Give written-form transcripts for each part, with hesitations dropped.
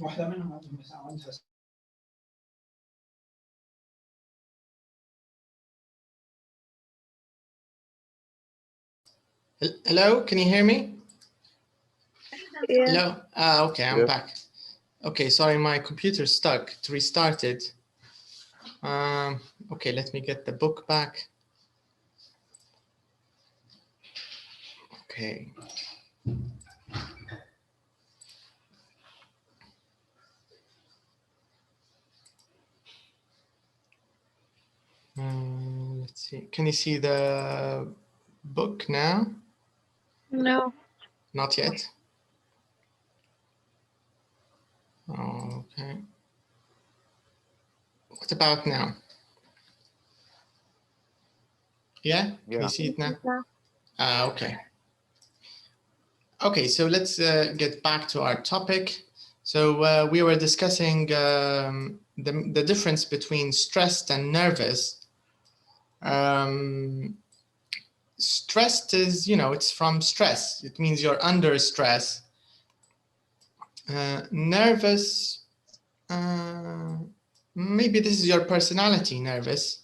واحدة منهم عندها. Hello, can you hear me? Yeah. Hello. Okay, I'm back. Okay, sorry, my computer's stuck. It restarted. Okay, let me get the book back. Okay. Let's see. Can you see the book now? No. Not yet. Okay. What about now? Yeah? Can you see it now? Okay. Okay, so let's get back to our topic. So we were discussing the difference between stressed and nervous. Stressed is, it's from stress. It means you're under stress. Nervous, maybe this is your personality, nervous.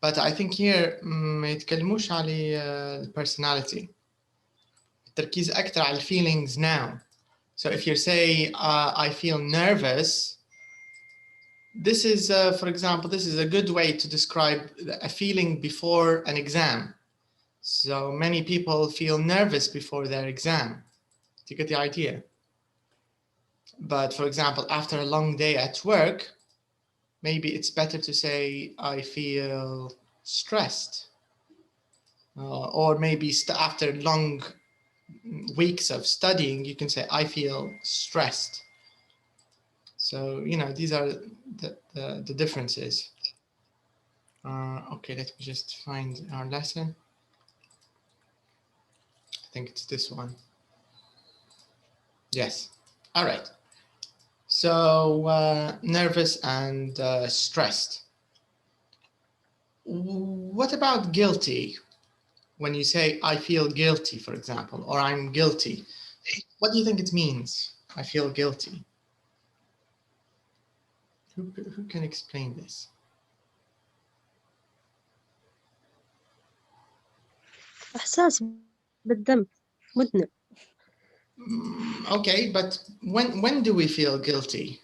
But I think here ما يتكلموش على personality. التركيز أكتر على feelings now. So if you say, I feel nervous, this is, for example, this is a good way to describe a feeling before an exam. So many people feel nervous before their exam. Do you get the idea? But for example, after a long day at work, maybe it's better to say, I feel stressed. Or maybe after long weeks of studying, you can say, I feel stressed. So, these are the differences. Okay, let me just find our lesson. I think it's this one. Yes. All right. So nervous and stressed. What about guilty? When you say, I feel guilty, for example, or I'm guilty, what do you think it means? I feel guilty. Who can explain this? إحساس بالذنب مذنب. Okay, but when do we feel guilty?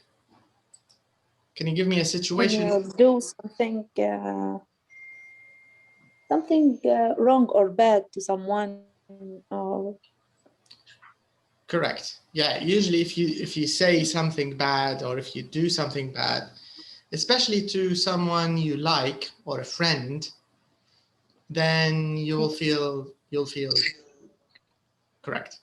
Can you give me a situation? When you do something wrong or bad to someone, or Correct. Yeah, usually if you say something bad or if you do something bad, especially to someone you like or a friend, then you'll feel correct.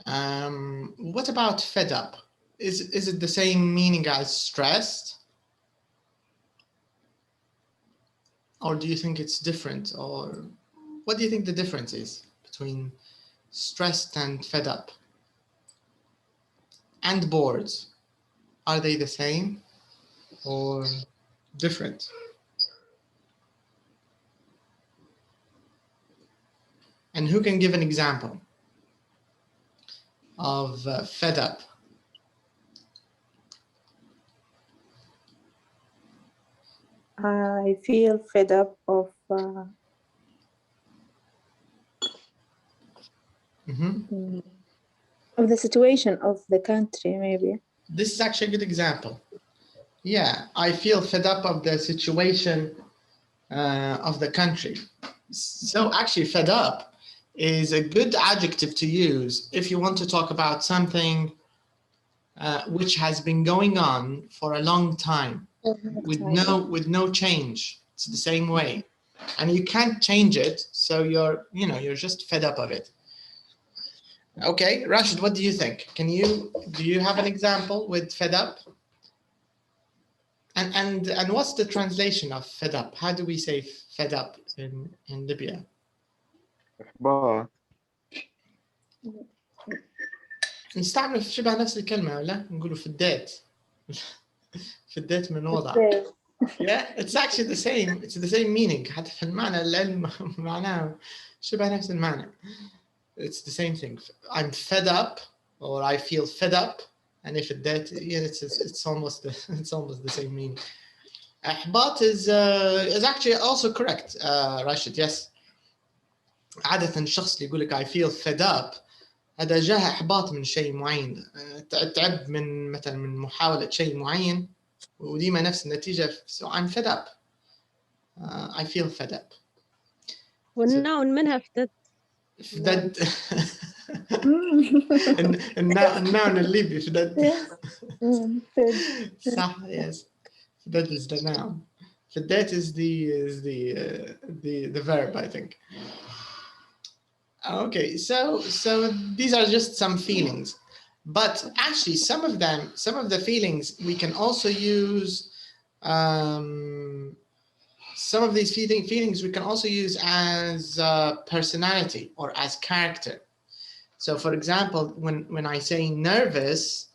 What about fed up? Is it the same meaning as stressed? Or do you think it's different? Or what do you think the difference is between stressed and fed up? And bored? Are they the same or different? And who can give an example of fed up? I feel fed up of the situation of the country, maybe. This is actually a good example. Yeah, I feel fed up of the situation of the country. So actually fed up is a good adjective to use if you want to talk about something which has been going on for a long time with no change. It's the same way. And you can't change it, so you're just fed up of it. Okay, Rashid, what do you think? Do you have an example with fed up? And what's the translation of fed up? How do we say fed up in Libya? نستعمل في شبه نفس الكلمة ولا نقوله فديت فديت من وضع. Yeah, it's actually the same. It's the same meaning. حتى في المعنى العلم معناه شبه نفس المعنى. It's the same thing. I'm fed up or I feel fed up. And if that, yeah, it's almost the same meaning. إحباط is actually also correct, Rashid. Yes. عادة الشخص اللي يقول لك I feel fed up هذا جاه إحباط من شيء معين، تعب من مثلا من محاولة شيء معين وديما نفس النتيجة. So I'm fed up. I feel fed up. والنون منها فدت. فدد. النون الليبي فدد. صح. Yes. That is the noun. فدات is the verb, I think. Okay, so these are just some feelings, but actually some of the feelings we can also use. Some of these feelings we can also use as personality or as character. So, for example, when I say nervous,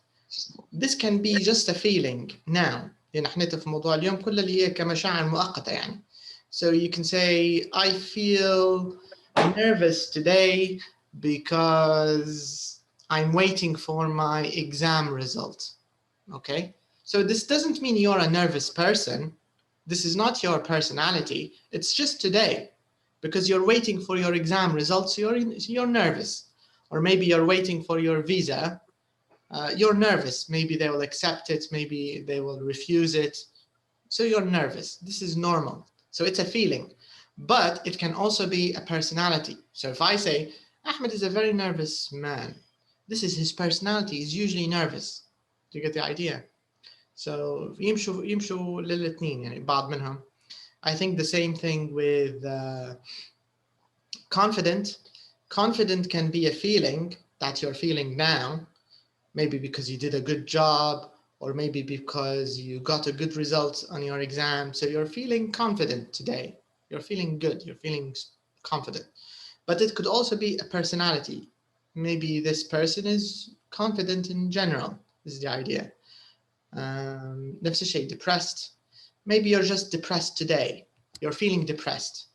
this can be just a feeling now. يعني حنيت في موضوع اليوم كله اللي هي كمشاعر مؤقتة يعني. So you can say I feel nervous today because I'm waiting for my exam result. Okay? So this doesn't mean you're a nervous person. This is not your personality. It's just today. Because you're waiting for your exam results, you're nervous. Or maybe you're waiting for your visa. You're nervous. Maybe they will accept it. Maybe they will refuse it. So you're nervous. This is normal. So it's a feeling. But it can also be a personality. So if I say, Ahmed is a very nervous man, this is his personality. He's usually nervous. Do you get the idea? So يمشوا للاثنين يعني بعض منهم. I think the same thing with confident. Confident can be a feeling that you're feeling now, maybe because you did a good job, or maybe because you got a good result on your exam. So you're feeling confident today. You're feeling good. You're feeling confident. But it could also be a personality. Maybe this person is confident in general. This is the idea. نفس الشيء, depressed. Maybe you're just depressed today. You're feeling depressed.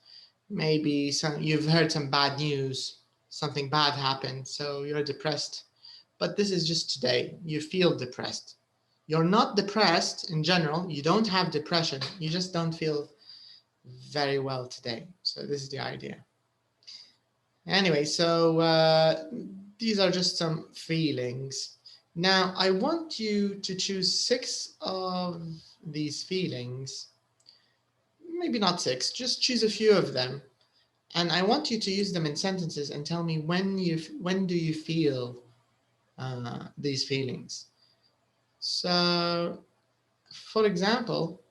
Maybe you've heard some bad news. Something bad happened, so you're depressed. But this is just today. You feel depressed. You're not depressed in general. You don't have depression. You just don't feel very well today. So this is the idea. Anyway, so these are just some feelings. Now, I want you to choose 6 of these feelings. Maybe not 6, just choose a few of them. And I want you to use them in sentences and tell me when do you feel these feelings. So, for example,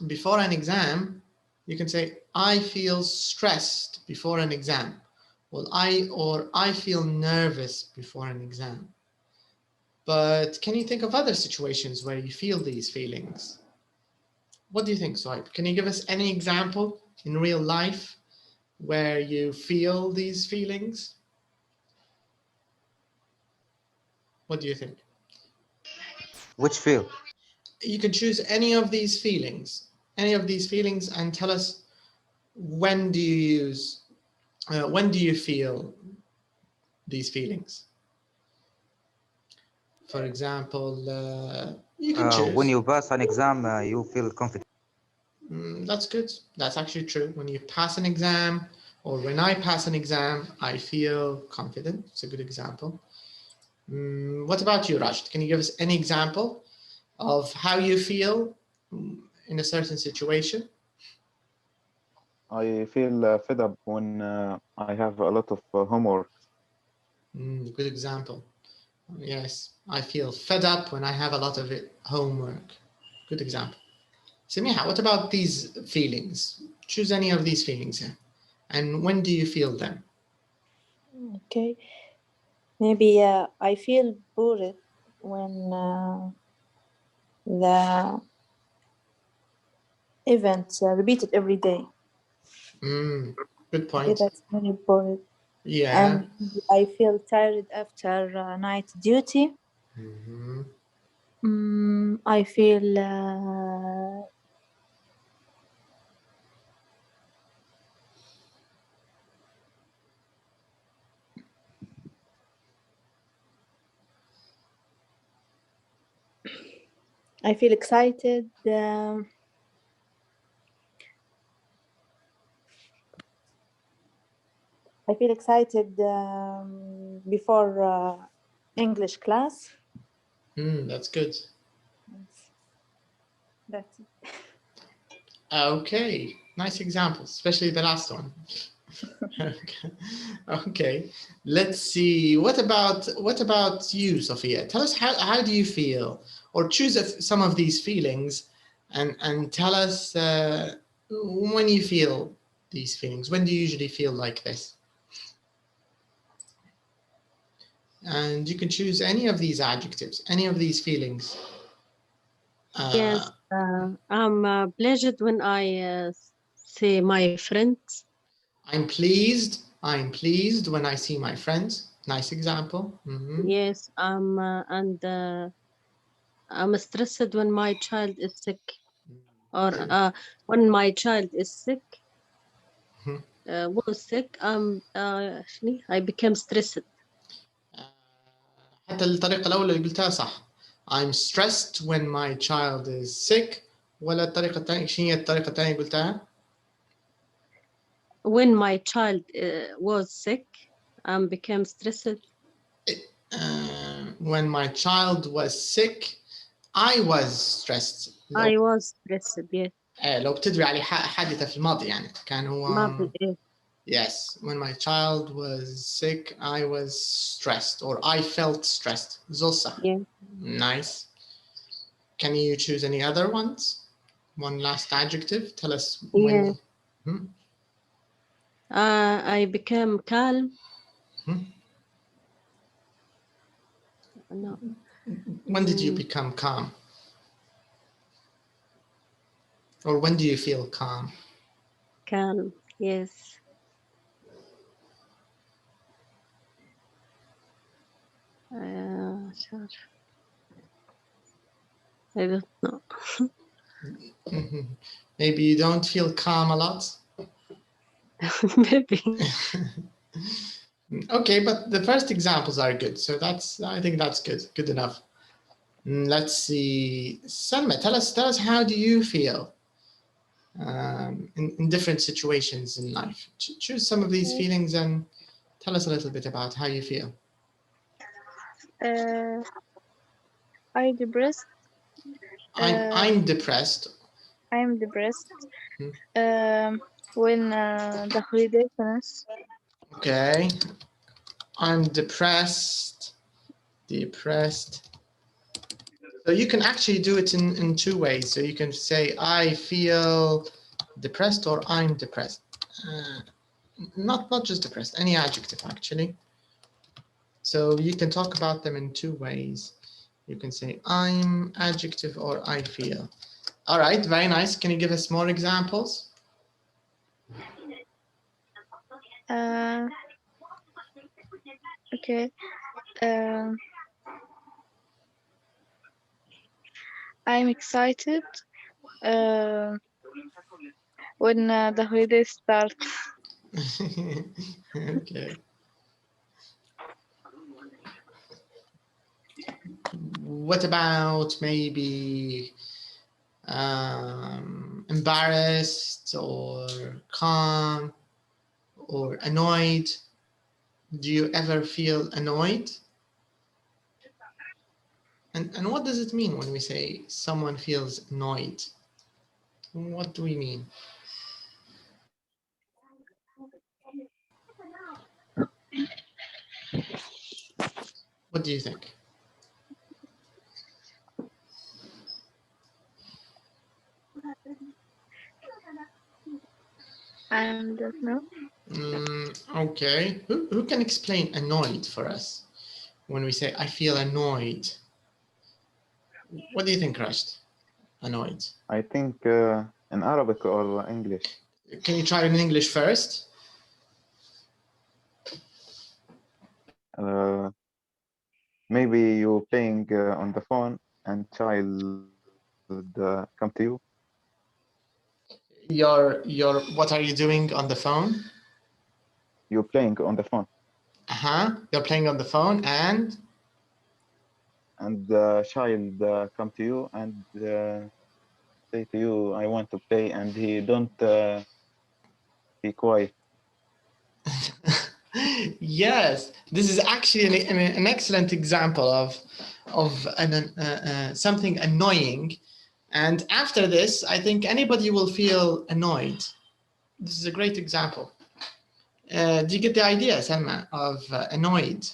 before an exam, you can say, I feel stressed before an exam. Well, I feel nervous before an exam. But can you think of other situations where you feel these feelings? What do you think, Sohaib? Can you give us any example in real life where you feel these feelings? What do you think? Which feel? You can choose any of these feelings, and tell us when do you feel these feelings? For example, you can choose. When you pass an exam, you feel confident. That's good. That's actually true. When you pass an exam, or when I pass an exam, I feel confident. It's a good example. What about you, Rashid? Can you give us any example of how you feel in a certain situation? I feel fed up when I have a lot of homework. Good example. Yes, I feel fed up when I have a lot of homework. Good example. Samiha, what about these feelings? Choose any of these feelings here. And when do you feel them? Okay. Maybe I feel bored when the events repeated every day. Good point. That's very bored. Yeah. And I feel tired after night duty. I feel I feel excited. I feel excited before English class. That's good. That's it. Okay, nice examples, especially the last one. Okay, let's see. What about you, Sophia? Tell us how do you feel, or choose some of these feelings, and tell us when you feel these feelings. When do you usually feel like this? And you can choose any of these adjectives, any of these feelings. Yes, I'm pleased when I see my friends. I'm pleased when I see my friends. Nice example. Yes, I'm stressed when my child is sick, or when my child is sick, was sick. I became stressed. حتى الطريقة الأولى اللي قلتها صح. I'm stressed when my child is sick. ولا الطريقة الثانية، شنو هي الطريقة الثانية قلتها؟ When my child was sick, I became stressed. When my child was sick, I was stressed. I was stressed. Yes. لو بتدري على حادثة في الماضي يعني كان هو. Yes, when my child was sick, I was stressed, or I felt stressed. Zosa. Yeah. Nice. Can you choose any other ones? One last adjective. Tell us when. I became calm. No. When did you become calm? Or when do you feel calm? Calm, yes. Sure. I don't know. Maybe you don't feel calm a lot? Maybe. Okay, but the first examples are good. So I think that's good enough. Let's see. Salma, tell us how do you feel in different situations in life? Choose some of these feelings and tell us a little bit about how you feel. I'm depressed. I'm depressed. I'm depressed when the holiday finishes. Okay. I'm depressed. So you can actually do it in two ways. So you can say I feel depressed or I'm depressed. Not just depressed, any adjective actually. So you can talk about them in two ways. You can say I'm adjective or I feel. All right, very nice. Can you give us more examples? Okay. I'm excited when the holiday starts. Okay. What about maybe embarrassed or calm or annoyed? Do you ever feel annoyed? And what does it mean when we say someone feels annoyed? What do we mean? What do you think? I don't know. Okay. Who can explain annoyed for us? When we say I feel annoyed. What do you think, Rashid? Annoyed. I think in Arabic or English. Can you try it in English first? Maybe you're playing on the phone and child come to you. What are you doing on the phone? You're playing on the phone. You're playing on the phone and and the child come to you and say to you, I want to play, and he don't be quiet. Yes, this is actually an excellent example of something annoying. And after this, I think anybody will feel annoyed. This is a great example. Do you get the idea, Selma, of annoyed?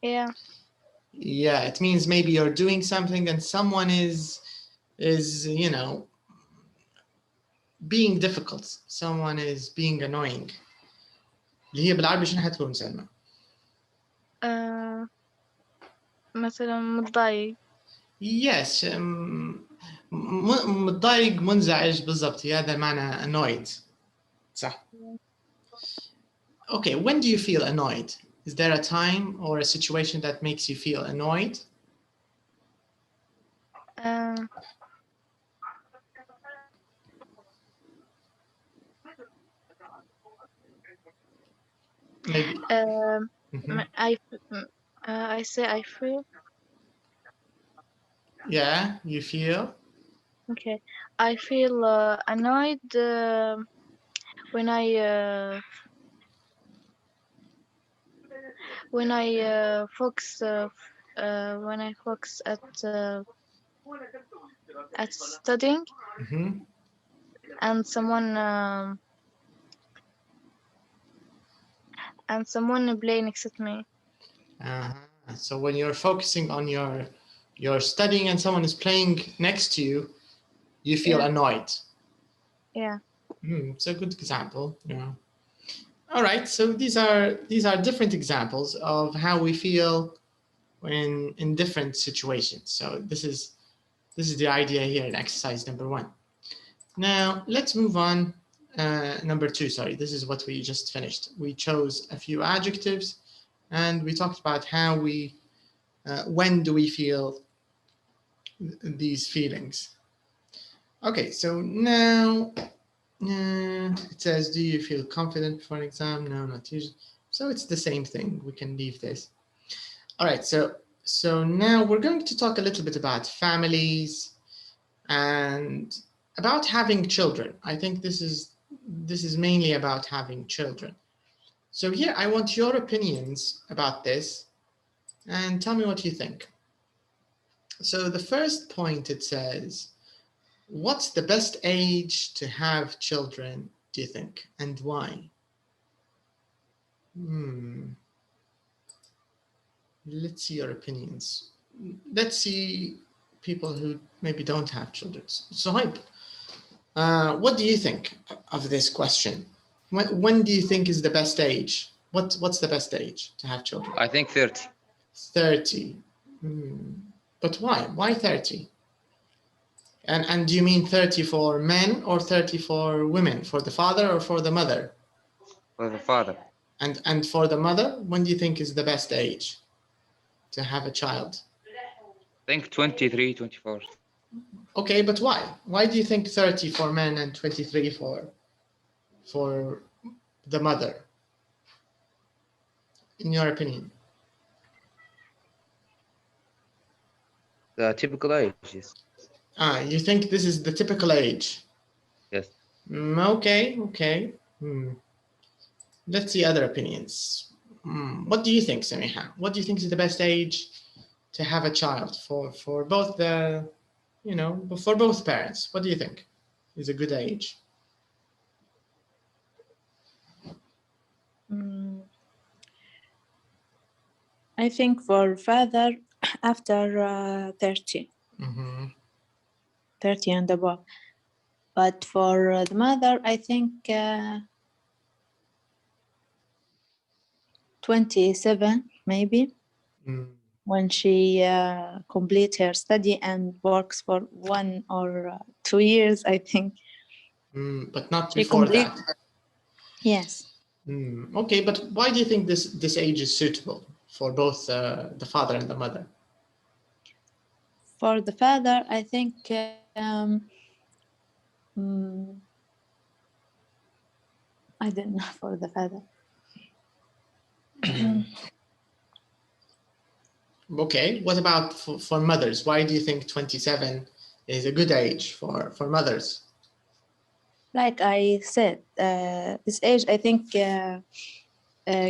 Yeah. Yeah, it means maybe you're doing something and someone is you know, being difficult. Someone is being annoying. اللي هي بالعربي شنو حتكون سلمى؟ مثلا متضايق. Yes, متضايق منزعج بالضبط، هذا معنى annoyed. صح. Okay, when do you feel annoyed? Is there a time or a situation that makes you feel annoyed? Maybe. I say I feel. Yeah, you feel? Okay, I feel annoyed when I focus at studying, and someone play next to me. So when you're focusing on your studying and someone is playing next to you, you feel annoyed. Yeah. It's a good example. Yeah. All right. So these are different examples of how we feel in different situations. So this is the idea here in exercise number 1. Now let's move on. Number 2. Sorry, this is what we just finished. We chose a few adjectives, and we talked about how we when do we feel these feelings. Okay, so now it says, do you feel confident for an exam? No, not usually. So it's the same thing. We can leave this. All right, so now we're going to talk a little bit about families and about having children. I think this is mainly about having children. So here I want your opinions about this, and tell me what you think. So the first point, it says, what's the best age to have children, do you think, and why? Let's see your opinions. Let's see people who maybe don't have children. So, what do you think of this question? When do you think is the best age? What's the best age to have children? I think 30. 30. But why? Why 30? And do you mean 30 for men or 30 for women? For the father or for the mother? For the father. And for the mother, when do you think is the best age to have a child? I think 23, 24. Okay, but why? Why do you think 30 for men and 23 for the mother? In your opinion? The typical age, yes. You think this is the typical age? Yes. Okay. Let's see other opinions. What do you think, Samiha? What do you think is the best age to have a child for both the, for both parents? What do you think is a good age? I think for father after 30. 30 and above. But for the mother, I think 27 maybe, when she completes her study and works for 1 or 2 years, I think. But not before that. Yes. Okay, but why do you think this age is suitable for both the father and the mother? For the father, I think I don't know for the father. Okay, what about for mothers? Why do you think 27 is a good age for mothers? Like I said, this age, I think a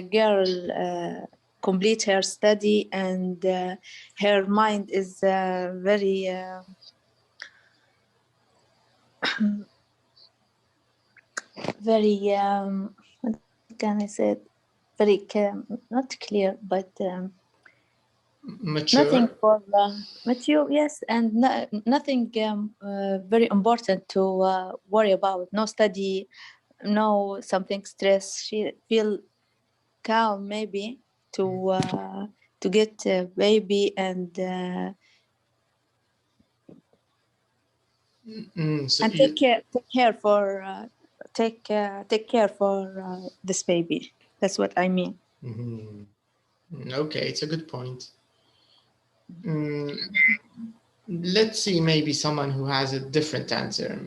girl complete her study and her mind is very very what can I say? Very not clear, but Mature. nothing for mature, yes, and nothing very important to worry about. No study, no something stress. She feel calm maybe to get a baby and So and take care for this baby. That's what I mean. Okay, it's a good point. Let's see, maybe someone who has a different answer.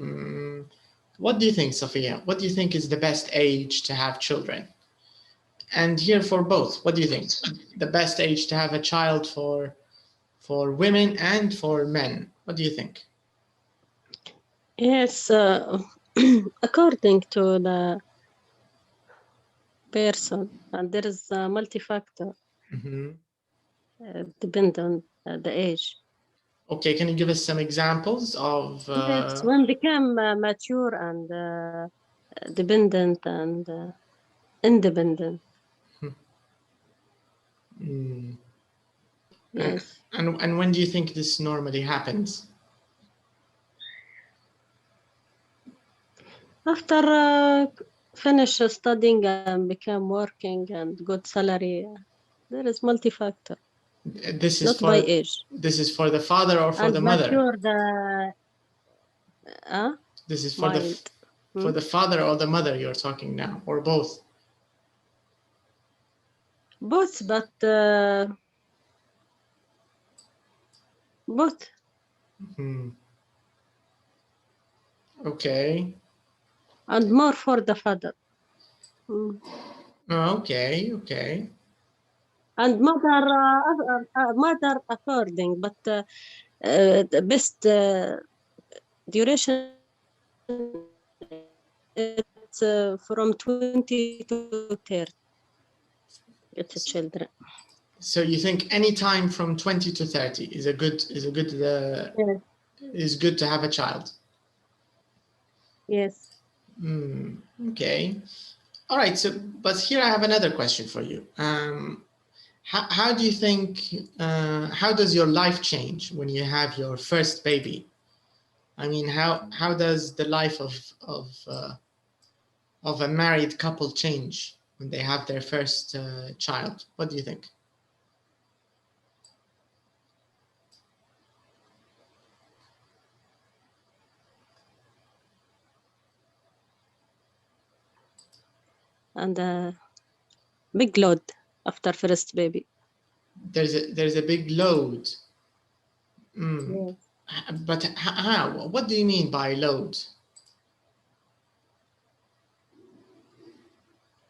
What do you think, Sophia? What do you think is the best age to have children? And here for both, what do you think? The best age to have a child for women and for men. What do you think? Yes, according to the person, and there is a multi-factor depend on the age. Okay, can you give us some examples of? Yes, when become mature and dependent and independent. Yes. And when do you think this normally happens? After finish studying and become working and good salary, there is multi-factor. This is not for, by age. This is for the father or for and the mother? mature This is for mind. For the father or the mother you're talking now, or both? Both, but both. Okay. And more for the father. Okay, okay. And mother according, but the best duration it's from 20 to 30. It's a children. So you think any time from 20 to 30 is a good yes. Is good to have a child? Yes. Okay. All right. So, but here I have another question for you. How do you think? How does your life change when you have your first baby? I mean, how does the life of a married couple change when they have their first child? What do you think? And big load after first baby. There's a big load. Yes. But how? What do you mean by load?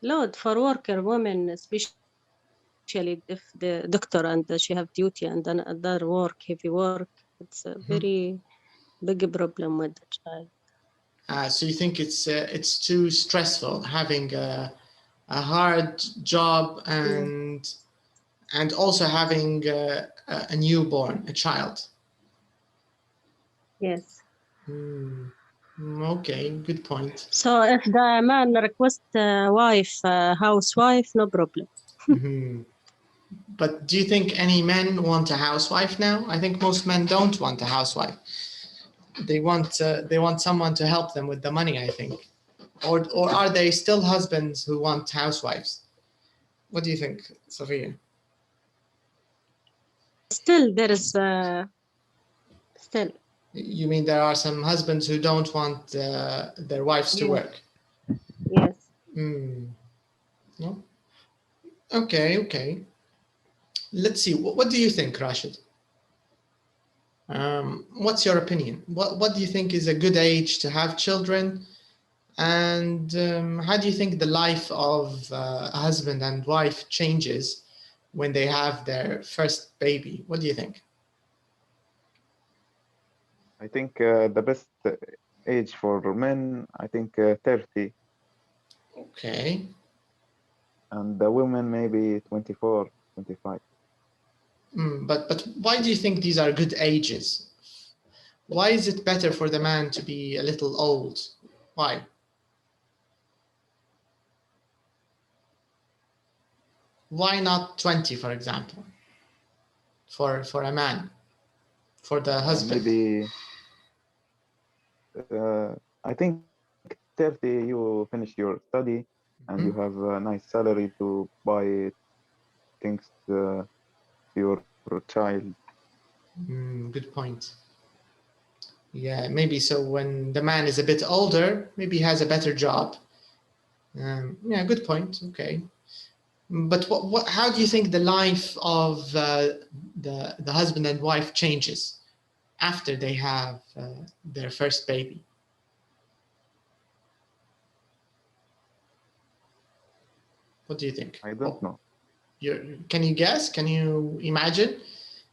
Load for worker women, especially if the doctor and she have duty and then other work, heavy work. It's a very big problem with the child. So you think it's too stressful having a hard job and also having a newborn, a child? Yes. Okay, good point. So if the man requests wife, housewife, no problem. But do you think any men want a housewife now? I think most men don't want a housewife. They want someone to help them with the money, I think. Or are they still husbands who want housewives? What do you think, Sophia? Still, there is still. You mean there are some husbands who don't want their wives to work? Yes. No? Okay. Let's see. What do you think, Rashid? What's your opinion? What do you think is a good age to have children? And how do you think the life of a husband and wife changes when they have their first baby? What do you think? I think the best age for men, I think 30, Okay. and the women maybe 24, 25. But why do you think these are good ages? Why is it better for the man to be a little old? Why? Why not 20, for example, for a man, for the husband? Maybe I think 30 you finish your study and you have a nice salary to buy things to your child. Good point. Yeah, maybe so when the man is a bit older, maybe he has a better job. Yeah, good point. Okay. But how do you think the life of the husband and wife changes after they have their first baby? What do you think? I don't know. Can you guess? Can you imagine?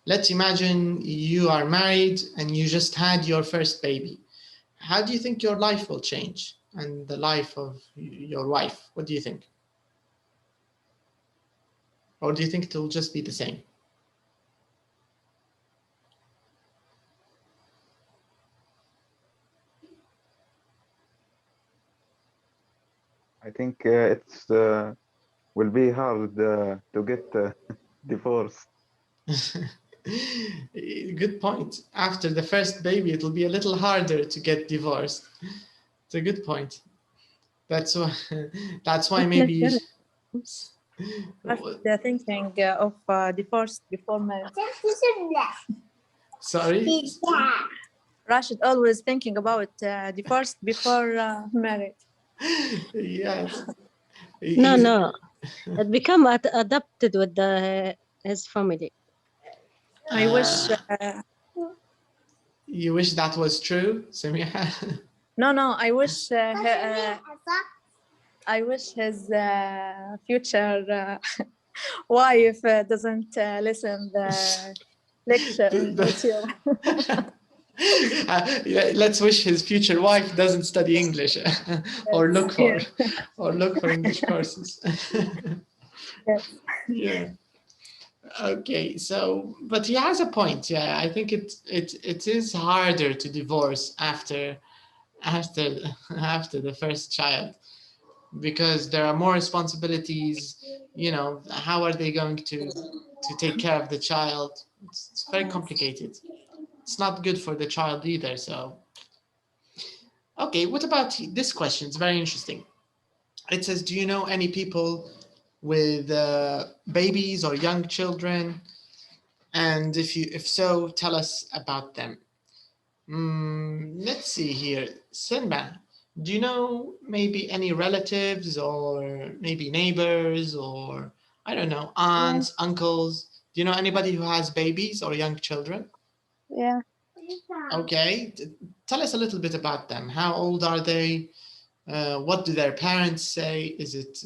Let's imagine you are married and you just had your first baby. How do you think your life will change and the life of your wife? What do you think? Or do you think it will just be the same? I think it's will be hard to get divorced. Good point. After the first baby, it will be a little harder to get divorced. It's a good point. That's why maybe. They're thinking of divorce before marriage. Sorry? Rashid always thinking about divorce before marriage. Yes. No. It become adopted with his family. I wish. You wish that was true, Samiha? No. I wish. I wish his future wife doesn't listen the lecture. Let's wish his future wife doesn't study English or look for English courses. Yes. Yeah. Okay. So, but he has a point. Yeah, I think it is harder to divorce after the first child, because there are more responsibilities. You know, how are they going to take care of the child? It's very complicated. It's not good for the child either. So, okay, what about this question? It's very interesting. It says, do you know any people with babies or young children? And if so, tell us about them. Let's see here. Sinba, do you know maybe any relatives or maybe neighbors or, I don't know, aunts, uncles? Do you know anybody who has babies or young children? Yeah. Okay, tell us a little bit about them. How old are they? What do their parents say? Is it,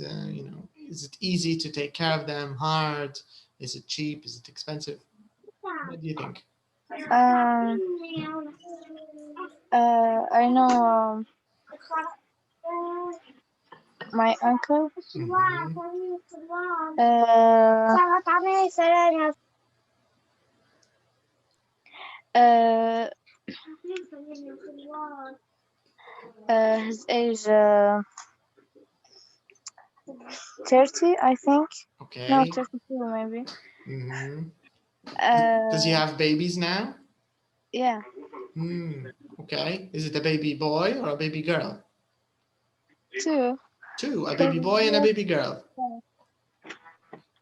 is it easy to take care of them? Hard? Is it cheap? Is it expensive? What do you think? I know my uncle. His age 30, I think. Okay. No, 32 maybe. Does he have babies now? Yeah. Okay. Is it a baby boy or a baby girl? Two. Two, a baby boy and a baby girl.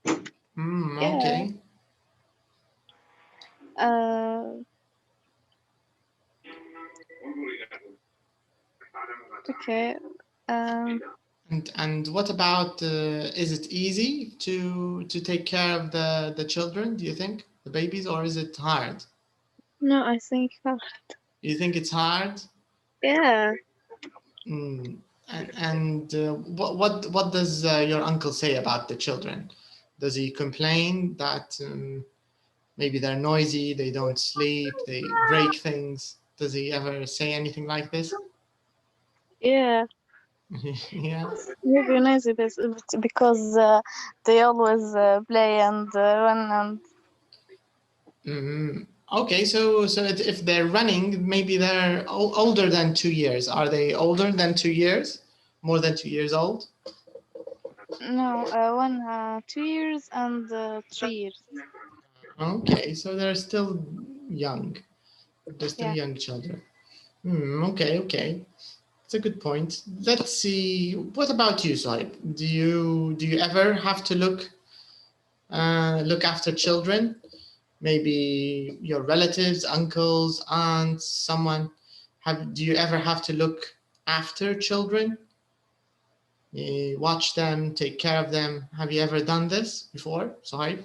Okay. Okay. And what about, is it easy to take care of the children, do you think? The babies, or is it hard? No, I think hard. You think it's hard? Yeah. And what does your uncle say about the children? Does he complain that maybe they're noisy, they don't sleep, they break things? Does he ever say anything like this? Yeah, Yeah. maybe noisy because they always play and run and Mhm. Okay, so if they're running, maybe they're older than 2 years. Are they older than 2 years? More than 2 years old? no, 2 years and 3 years. Okay, so they're still young. They're still Yeah. young children. Okay, okay. It's a good point. Let's see. What about you, Saib? Do you ever have to look after children? Maybe your relatives, uncles, aunts, someone. Do you ever have to look after children? Watch them, take care of them. Have you ever done this before, Saib?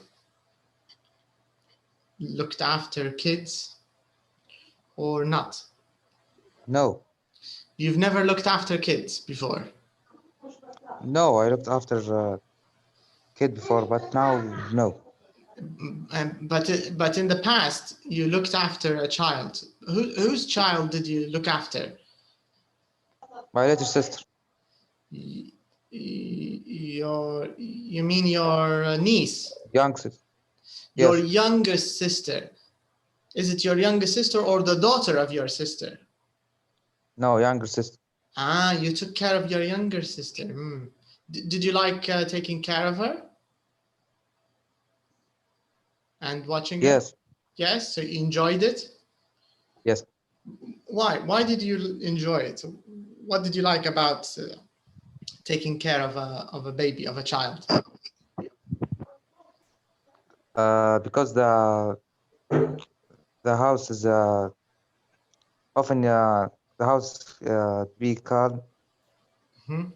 Looked after kids or not? No, You've never looked after kids before? no, I looked after kid before, but now no. But in the past, you looked after a child. Whose child did you look after? My little sister. You mean your niece? Young sister. Your Yes. youngest sister. Is it your youngest sister or the daughter of your sister? No, younger sister. Ah, you took care of your younger sister. Did you like taking care of her? And watching her? Yes. Yes, so you enjoyed it? Yes. Why? Why did you enjoy it? What did you like about taking care of a baby, of a child? Because the house is often the house be calm. Mhm.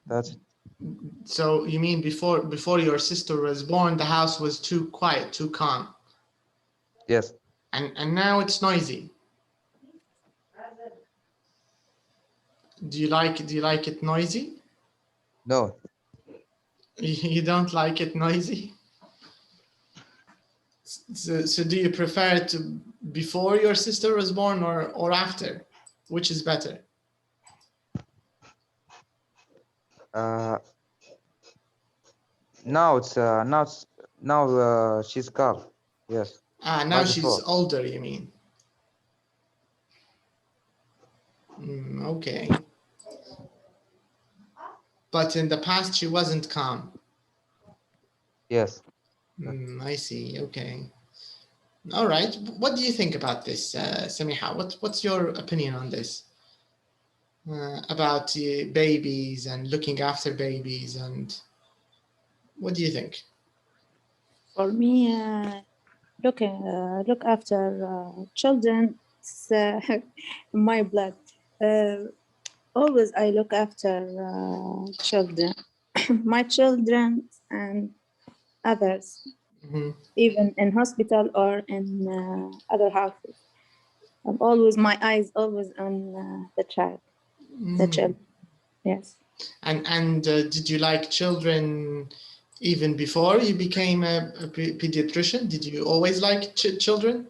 That's it. So you mean before your sister was born, the house was too quiet, too calm, Yes. and now it's noisy. Do you like it noisy? No. You don't like it noisy? So do you prefer it to before your sister was born or after? Which is better? Now she's calm. Yes. Now Not she's before. older, you mean? Okay. But in the past, she wasn't calm. Yes. I see. Okay. All right. What do you think about this, Samiha? What's your opinion on this? About babies and looking after babies, and what do you think? For me, look after children, it's in my blood. Always I look after children, my children and others, even in hospital or in other houses. I'm always, my eyes always on the child, the child. Yes. And did you like children even before you became a pediatrician? Did you always like children?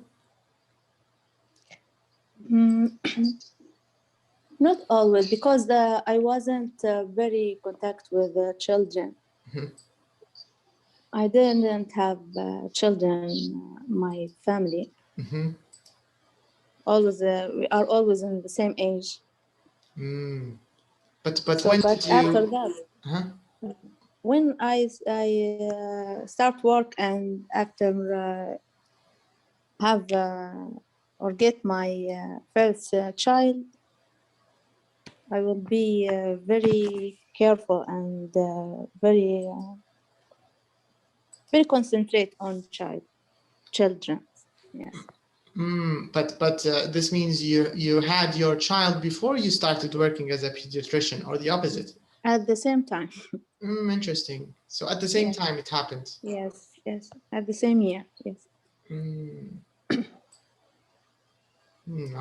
Not always, because I wasn't very contact with children. I didn't have children in my family. Always, we are always in the same age. But So, when but did you? after that, when I start work and after have or get my first child, I will be very careful and very concentrate on children. Yes. But this means you had your child before you started working as a pediatrician, or the opposite? At the same time. Interesting. So at the same time it happened. Yes, yes. At the same year. Yes.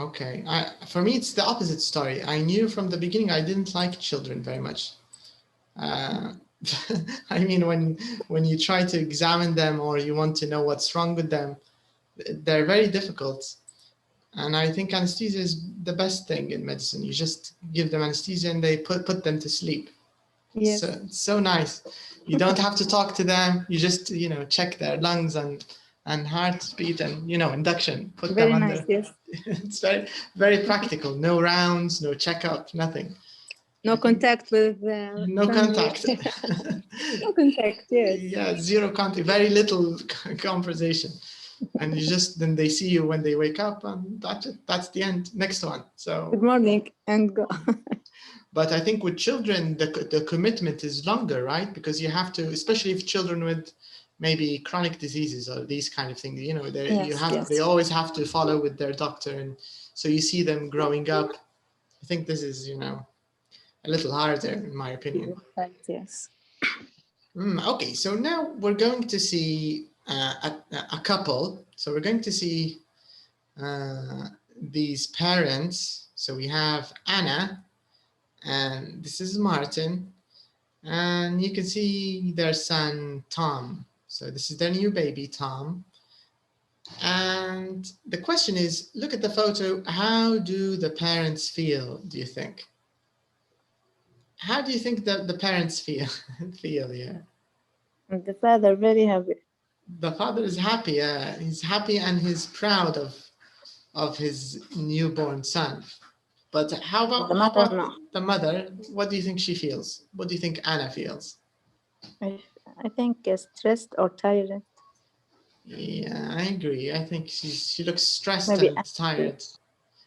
Okay. For me, it's the opposite story. I knew from the beginning I didn't like children very much. I mean, when you try to examine them or you want to know what's wrong with them, they're very difficult. And I think anesthesia is the best thing in medicine. You just give them anesthesia and they put them to sleep. Yes. So it's so nice. You don't have to talk to them. You just, check their lungs and heartbeat and, induction. Put Very them under. nice, yes. It's very, very practical. No rounds, no checkup, nothing. No contact with No family. contact. No contact, yes. Yeah, zero contact, very little conversation. And then they see you when they wake up, and that's it. That's the end. Next one. So Good morning and go. but I think with children, the commitment is longer, right? Because you have to, especially if children with maybe chronic diseases or these kind of things, Yes. they always have to follow with their doctor, and so you see them growing up. I think this is, a little harder, in my opinion. Right, yes. Okay, so now we're going to see a couple. So we're going to see these parents. So we have Anna, and this is Martin, and you can see their son, Tom. So this is their new baby, Tom. And the question is, look at the photo. How do the parents feel, do you think? How do you think that the parents feel? Yeah. And the father very happy. The father is happy. He's happy and he's proud of his newborn son. But how about the mother? What do you think she feels? What do you think Anna feels? I think stressed or tired. Yeah, I agree. I think she looks stressed Maybe and tired. Yes.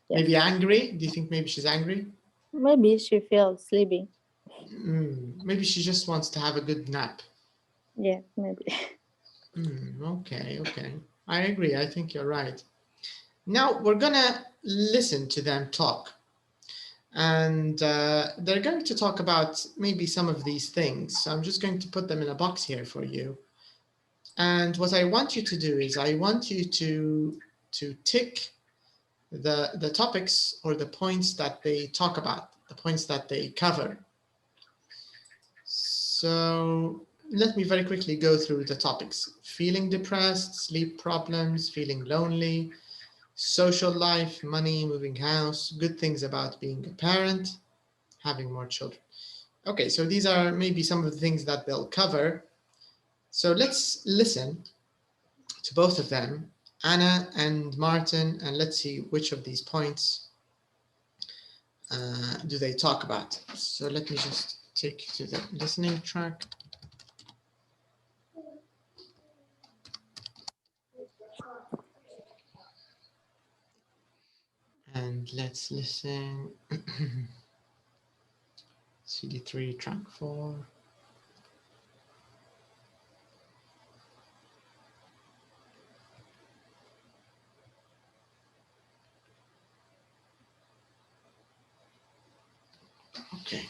Maybe angry. Do you think maybe she's angry? Maybe she feels sleepy. Maybe she just wants to have a good nap. Yeah, maybe. Okay. I agree. I think you're right. Now we're gonna listen to them talk. And they're going to talk about maybe some of these things. So I'm just going to put them in a box here for you. And what I want you to do is I want you to tick the topics or the points that they talk about, the points that they cover. So let me very quickly go through the topics. Feeling depressed, sleep problems, feeling lonely, social life, money, moving house, good things about being a parent, having more children. Okay, so these are maybe some of the things that they'll cover. So let's listen to both of them, Anna and Martin, and let's see which of these points do they talk about. So let me just take you to the listening track. And let's listen. CD3 track 4. Okay.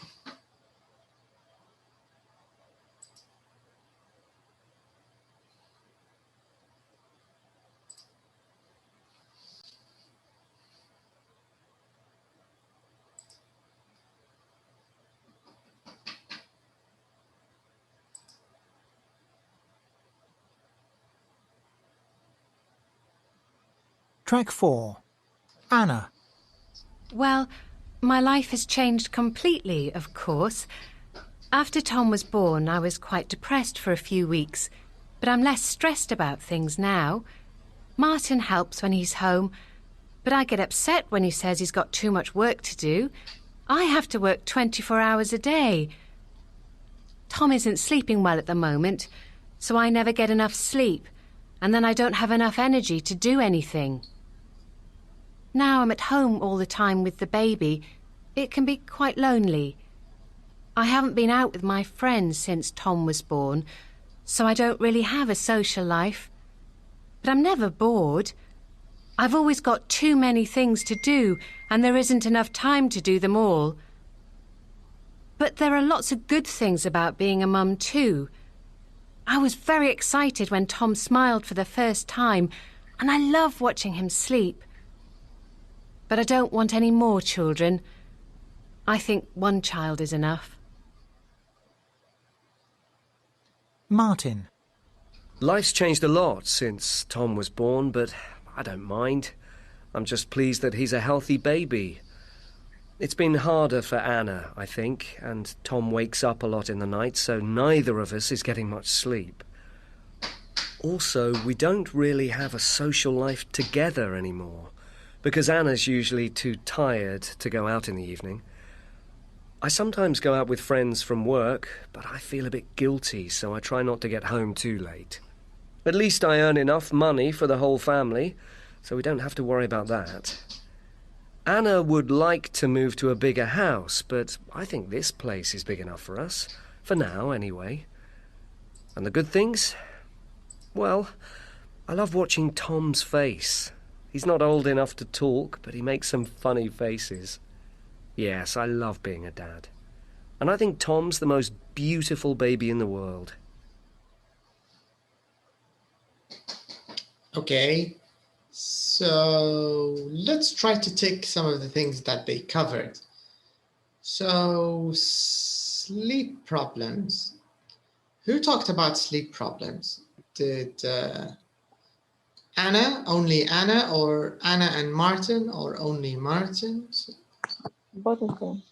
Track 4. Anna. Well, my life has changed completely, of course. After Tom was born, I was quite depressed for a few weeks, but I'm less stressed about things now. Martin helps when he's home, but I get upset when he says he's got too much work to do. I have to work 24 hours a day. Tom isn't sleeping well at the moment, so I never get enough sleep, and then I don't have enough energy to do anything. Now I'm at home all the time with the baby. It can be quite lonely. I haven't been out with my friends since Tom was born, so I don't really have a social life. But I'm never bored. I've always got too many things to do, and there isn't enough time to do them all. But there are lots of good things about being a mum too. I was very excited when Tom smiled for the first time, and I love watching him sleep. But I don't want any more children. I think one child is enough. Martin. Life's changed a lot since Tom was born, but I don't mind. I'm just pleased that he's a healthy baby. It's been harder for Anna, I think, and Tom wakes up a lot in the night, so neither of us is getting much sleep. Also, we don't really have a social life together anymore, because Anna's usually too tired to go out in the evening. I sometimes go out with friends from work, but I feel a bit guilty, so I try not to get home too late. At least I earn enough money for the whole family, so we don't have to worry about that. Anna would like to move to a bigger house, but I think this place is big enough for us. For now, anyway. And the good things? Well, I love watching Tom's face. He's not old enough to talk, but he makes some funny faces. Yes, I love being a dad. And I think Tom's the most beautiful baby in the world. Okay. So let's try to take some of the things that they covered. So sleep problems. Who talked about sleep problems? Did Anna, only Anna, or Anna and Martin, or only Martin? Both of them.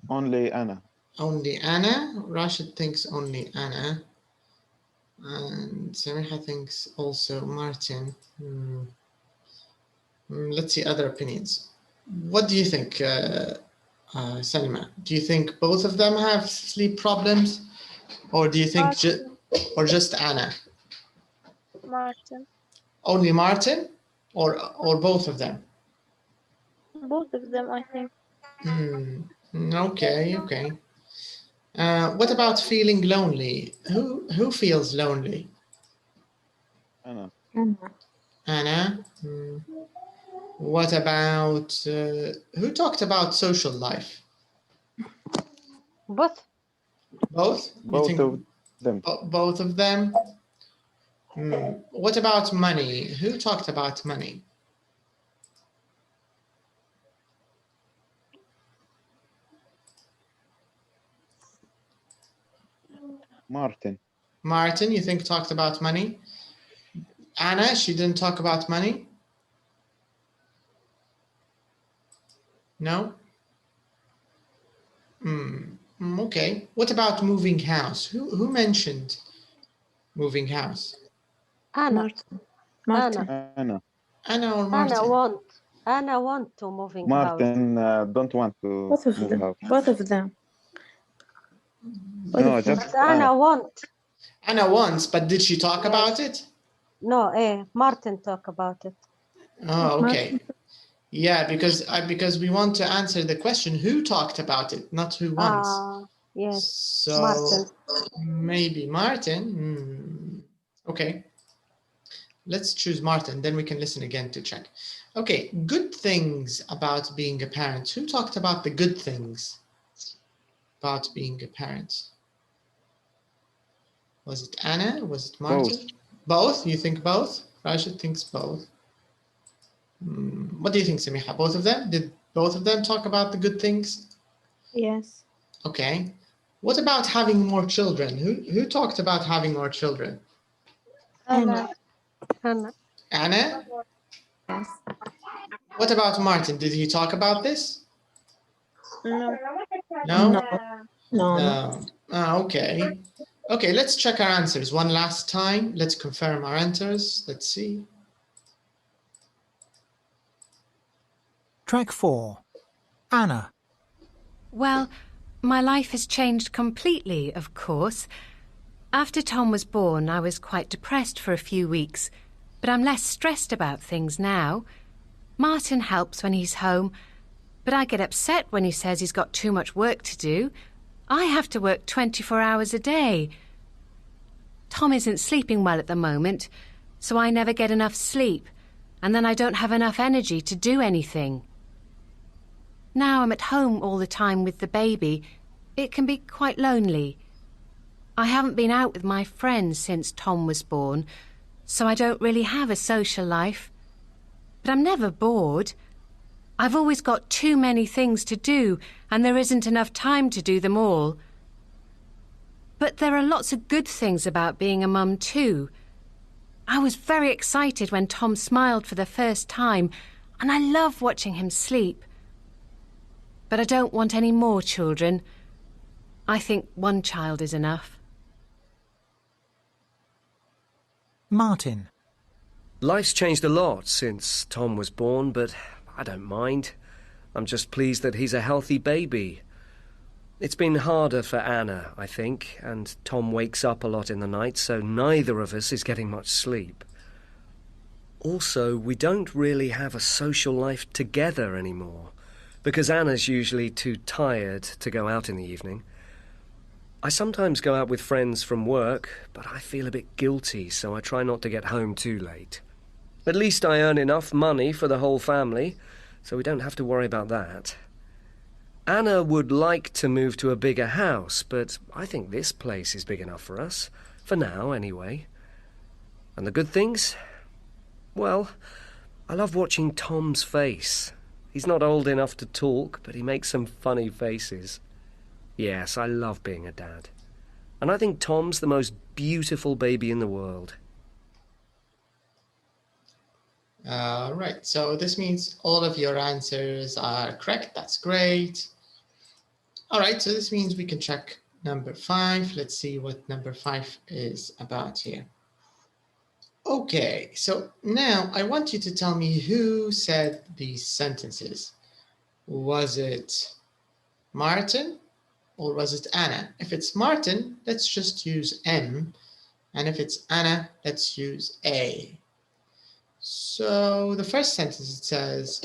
Only Anna. Only Anna. Rashid thinks only Anna. And Samiha thinks also Martin. Let's see other opinions. What do you think, Salima? Do you think both of them have sleep problems? Or do you think just Anna? Martin. Only Martin? Or both of them? Both of them, I think. Okay. What about feeling lonely? Who feels lonely? Anna. Anna. What about who talked about social life? Both. Both? Both of them. Both of them. What about money? Who talked about money? Martin. Martin, you think talked about money? Anna, she didn't talk about money? No? Okay. What about moving house? Who mentioned moving house? Anna. Martin. Anna. Anna or Martin? Anna want to moving house. Martin don't want to Both of move them. out. Both of them. No, just But Anna want. Anna wants, but did she talk about it? No, Martin talk about it. Oh, okay. Yeah, because we want to answer the question who talked about it, not who wants. Yes. So Martin. maybe Martin. Okay. Let's choose Martin, then we can listen again to check. Okay, good things about being a parent. Who talked about the good things about being a parent? Was it Anna? Was it Martin? Both? You think both? Rashid thinks both. What do you think, Samiha? Both of them? Did both of them talk about the good things? Yes. Okay. What about having more children? Who talked about having more children? Anna. Anna? Yes. What about Martin? Did he talk about this? No. No? No. Okay. Okay, let's check our answers one last time. Let's confirm our answers. Let's see. Track 4. Anna. Well, my life has changed completely, of course. After Tom was born, I was quite depressed for a few weeks, but I'm less stressed about things now. Martin helps when he's home, but I get upset when he says he's got too much work to do. I have to work 24 hours a day. Tom isn't sleeping well at the moment, so I never get enough sleep, and then I don't have enough energy to do anything. Now I'm at home all the time with the baby. It can be quite lonely. I haven't been out with my friends since Tom was born, so I don't really have a social life. But I'm never bored. I've always got too many things to do, and there isn't enough time to do them all. But there are lots of good things about being a mum too. I was very excited when Tom smiled for the first time, and I love watching him sleep. But I don't want any more children. I think one child is enough. Martin. Life's changed a lot since Tom was born, but I don't mind. I'm just pleased that he's a healthy baby. It's been harder for Anna, I think, and Tom wakes up a lot in the night, so neither of us is getting much sleep. Also, we don't really have a social life together anymore, because Anna's usually too tired to go out in the evening. I sometimes go out with friends from work, but I feel a bit guilty, so I try not to get home too late. At least I earn enough money for the whole family, so we don't have to worry about that. Anna would like to move to a bigger house, but I think this place is big enough for us, for now anyway. And the good things? Well, I love watching Tom's face. He's not old enough to talk, but he makes some funny faces. Yes, I love being a dad. And I think Tom's the most beautiful baby in the world. Right, so this means all of your answers are correct. That's great. All right, so this means we can check number 5. Let's see what number 5 is about here. Okay, so now I want you to tell me who said these sentences. Was it Martin or was it Anna? If it's Martin, let's just use M. And if it's Anna, let's use A. So the first sentence, it says,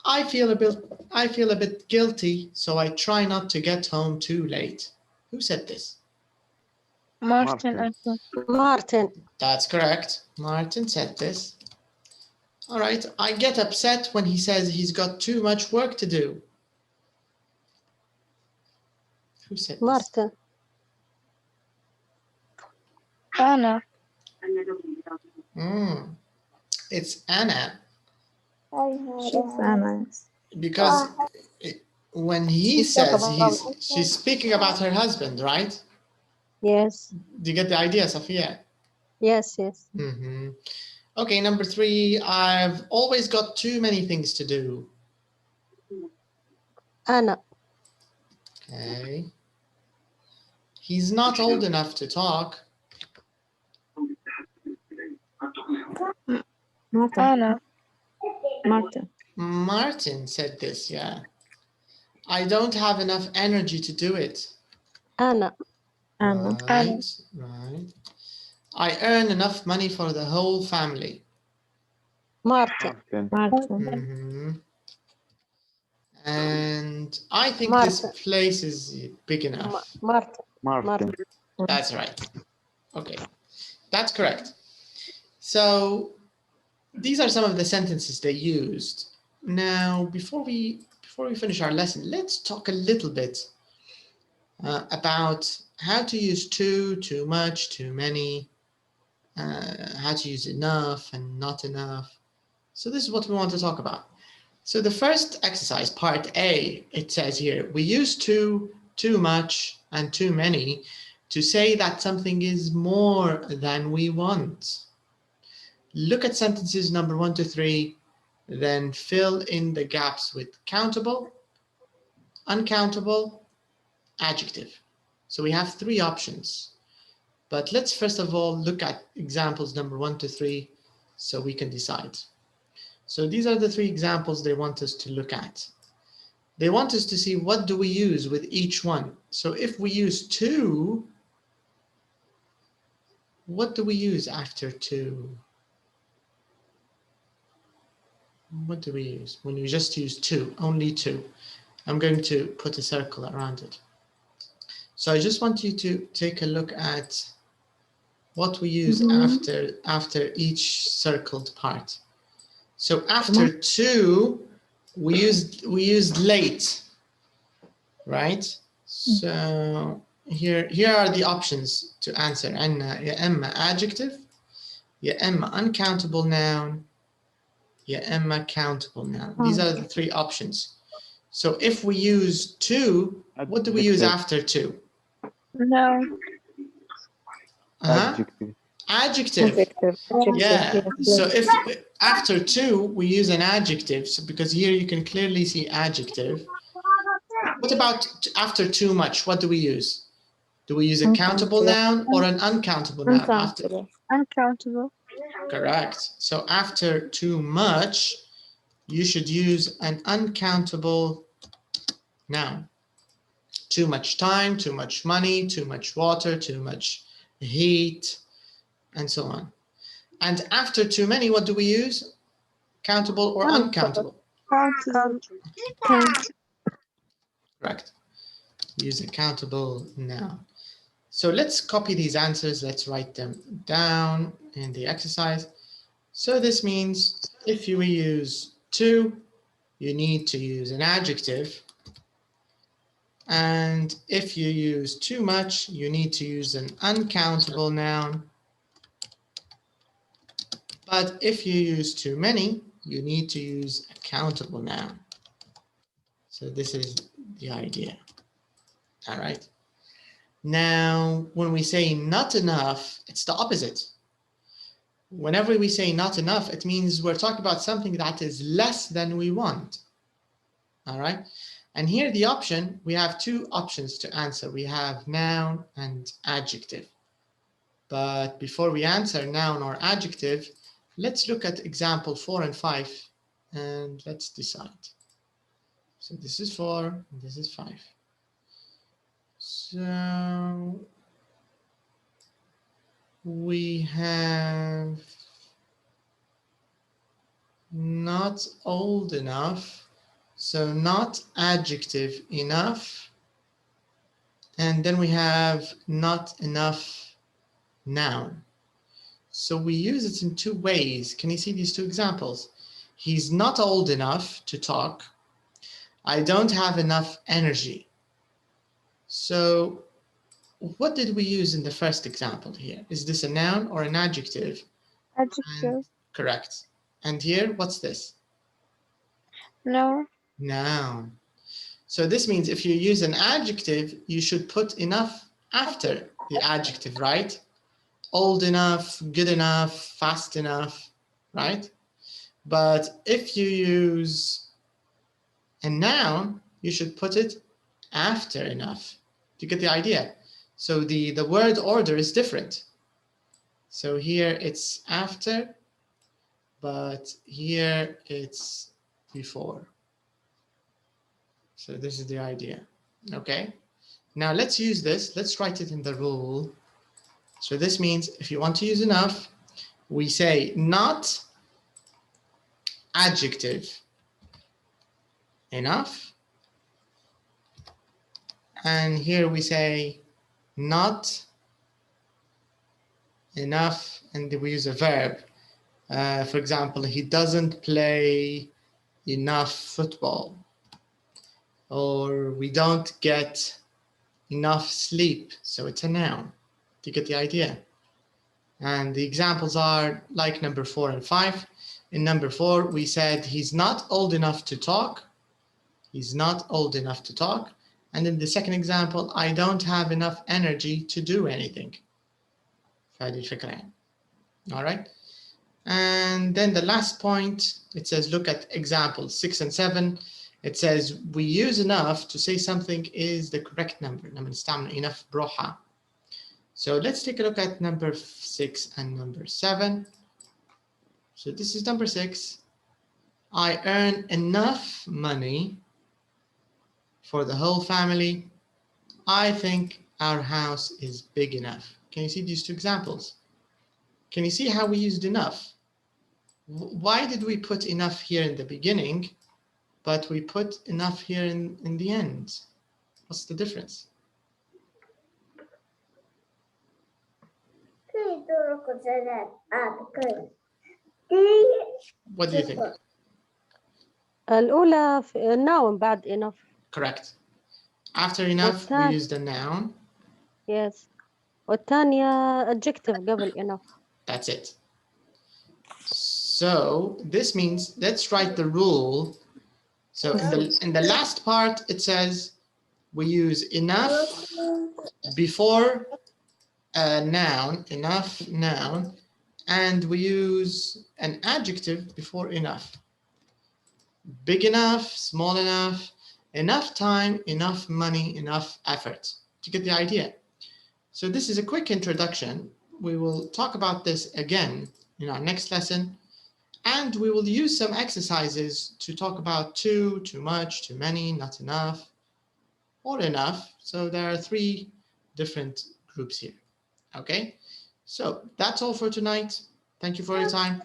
I feel a bit guilty, so I try not to get home too late. Who said this? Martin. Martin. That's correct. Martin said this. All right. I get upset when he says he's got too much work to do. Who said this? Martin. Anna. It's Anna. She's Anna. Because when he says she's speaking about her husband, right? Yes. Do you get the idea, Safia? Yes, yes. Okay, number 3, I've always got too many things to do. Anna. Okay. He's not old enough to talk. Martin. Anna. Martin. Martin said this, yeah. I don't have enough energy to do it. Anna. Anna. Right. I earn enough money for the whole family. Martin. Martin. And I think this place is big enough. Martin. That's right. Okay, that's correct. So these are some of the sentences they used. Now, before we finish our lesson, let's talk a little bit about how to use too much, too many, how to use enough and not enough. So this is what we want to talk about. So the first exercise, part A, it says here, we use too much, and too many to say that something is more than we want. Look at sentences number 1 to 3, then fill in the gaps with countable, uncountable, adjective. So we have 3 options. But let's first of all look at examples number 1 to 3 so we can decide. So these are the 3 examples they want us to look at. They want us to see what do we use with each one. So if we use too, what do we use after too? What do we use when we just use too, only too? I'm going to put a circle around it. So I just want you to take a look at what we use after each circled part. So after too, we used late, right? So here are the options to answer. Anna, يا إما adjective, يا إما uncountable noun, يا إما countable noun. These are the 3 options. So if we use too, what do we use after too? No. Adjective. Adjective. Yeah. So if after two we use an adjective, so because here you can clearly see adjective. What about after too much? What do we use? Do we use a countable noun or an uncountable noun? After? Uncountable. Correct. So after too much, you should use an uncountable noun. Too much time, too much money, too much water, too much heat, and so on. And after too many, what do we use? Countable or uncountable? Countable. Correct. Use a countable noun. So let's copy these answers. Let's write them down in the exercise. So this means if you use too, you need to use an adjective. And if you use too much, you need to use an uncountable noun. But if you use too many, you need to use a countable noun. So this is the idea. All right. Now, when we say not enough, it's the opposite. Whenever we say not enough, it means we're talking about something that is less than we want. All right. And here the option, we have two options to answer. We have noun and adjective. But before we answer noun or adjective, let's look at example 4 and 5 and let's decide. So this is 4 and this is 5. So we have not old enough, so not adjective enough, and then we have not enough noun. So we use it in two ways. Can you see these two examples? He's not old enough to talk. I don't have enough energy. So what did we use in the first example here? Is this a noun or an adjective? Adjective. Correct. And here, what's this? No. Noun. So this means if you use an adjective, you should put enough after the adjective, right? Old enough, good enough, fast enough, right? But if you use a noun, you should put it after enough. Do you get the idea? So the word order is different. So here it's after, but here it's before. So this is the idea, okay? Now let's use this, let's write it in the rule. So this means if you want to use enough, we say not adjective enough. And here we say not enough, and we use a verb. For example, he doesn't play enough football, or we don't get enough sleep, so it's a noun. Do you get the idea? And the examples are like number 4 and 5. In number 4, we said he's not old enough to talk. He's not old enough to talk. And in the second example, I don't have enough energy to do anything. All right. And then the last point, it says, look at examples 6 and 7. It says we use enough to say something is the correct number. Enough بروحة. So let's take a look at number 6 and number 7. So this is number 6. I earn enough money for the whole family. I think our house is big enough. Can you see these two examples? Can you see how we used enough? Why did we put enough here in the beginning, but we put enough here in the end? What's the difference? What do you think? الأولى noun بعد enough. Correct. After enough, we used a noun. Yes. والثانية adjective قبل enough. That's it. So this means let's write the rule. So in the last part, it says we use enough before a noun, enough noun, and we use an adjective before enough. Big enough, small enough time, enough money, enough effort. Do you get the idea? So this is a quick introduction. We will talk about this again in our next lesson, and we will use some exercises to talk about too much, too many, not enough, or enough. So there are 3 different groups here. Okay, so that's all for tonight. Thank you for your time,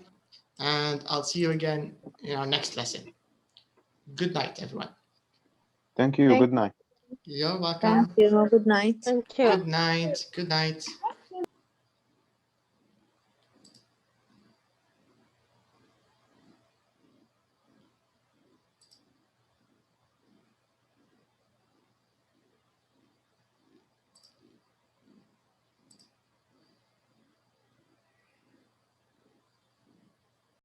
and I'll see you again in our next lesson. Good night, everyone. Thank you. Good night. You're welcome. Thank you. Good night. Thank you. Good night. Good night.